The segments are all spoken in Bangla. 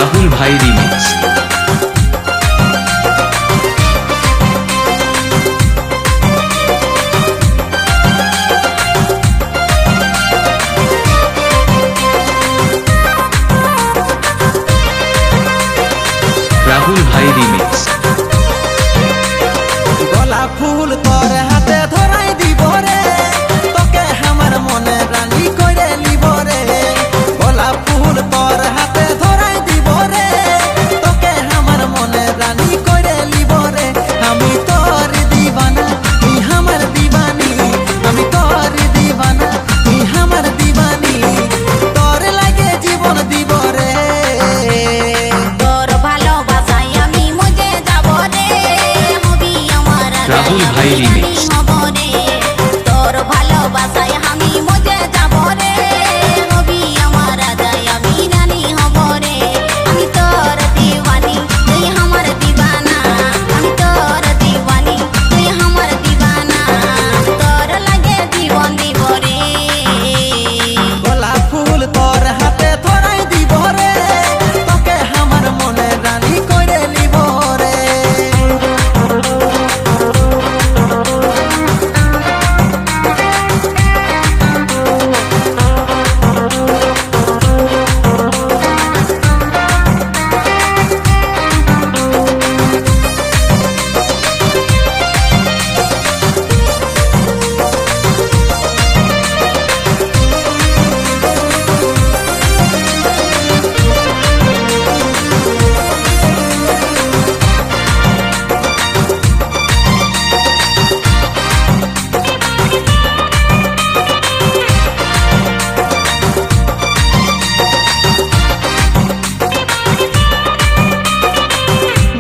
রাহুল ভাই রিমিক্স। রাহুল ভাই রিমিক্স। গোলাপ ফুল তোর হাতে ধরাই দিব রে, তোকে আমার মনে রানী কইরে লিব রে। গোলাপ ফুল তোর হাতে ধরাই দিব রে, তোকে আমার মনে রানী কইরে লিব রে। আমি তোর দিবানা তুই আমার দিবানি, আমি তোর দিবানা তুই আমার দিবানি, তোর লাগে জীবন দিব রে। তোর ভালোবাসায় আমি মজে যাব রে, হবি আমার রাহুল ভাই রিমিক্স। তোর ভালোবাসায় আমি মজে যাব রে, হবি আমার রাজায় আমি রানী হব রে। আমি তোর দিওয়ানি তুই আমার দিবানা, আমি তোর দিওয়ানি তুই আমার দিবানা, তোর লাগে জীবন দিব রে। গোলাপ ফুল তোর হাতে ধরাই দিব রে, তোকে আমার মনে রানী কইরে লিব রে।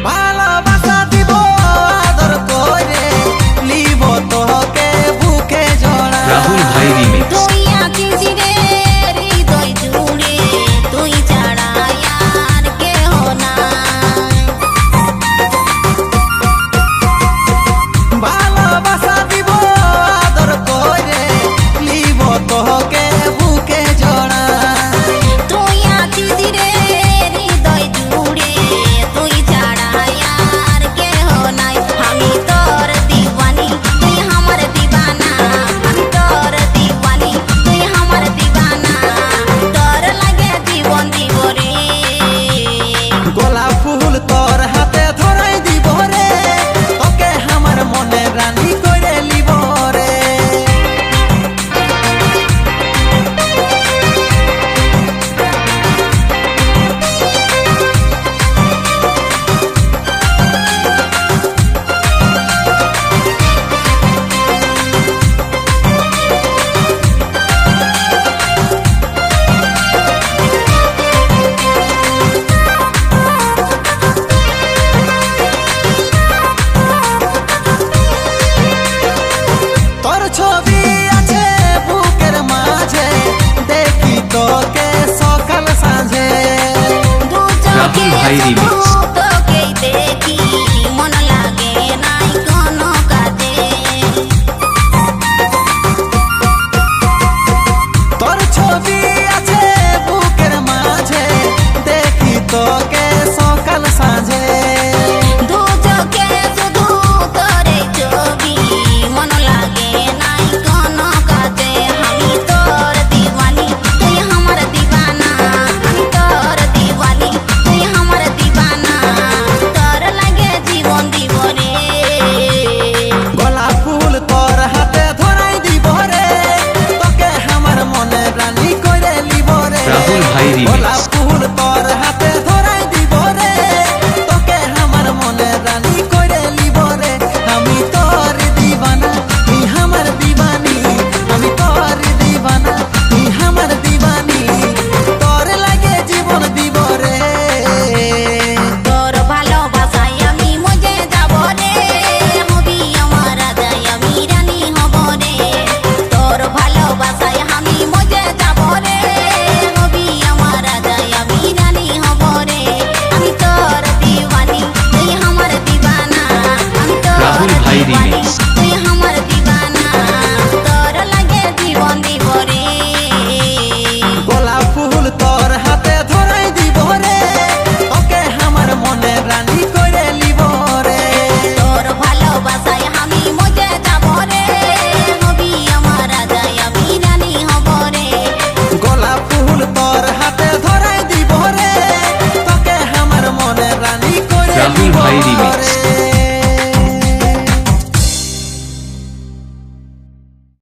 ভালোবাসা দিব আদর কইরে লিব তোকে বুকে জড়া। রাহুল ভাই রিমিক্স। তুই আছিস রে হৃদয় জুড়ে, তুই ছাড়া আর কেহ নাই। ভালোবাসা দিব আদর কইরে লিব তোকে বুকে জড়া। তুই আছিস রে হৃদয় জুড়ে, তুই ছাড়া আর কেহ নাই। আমি তোর দিওয়ানি তুই আমার দিবানা, আমি তোর দিওয়ানি তুই আমার দিবানা, তোর লাগে জীবন দিব রে। গোলাপ ফুল তোর হাতে ধরাই দিব রে, তোকে আমার মনে রানী কইরে লিব রে। তোর ছবি আছে বুকের মাঝে, দেখি তোকে সকাল সাঁঝে। দু রাহুল ভাই চোখে রিমিক্স।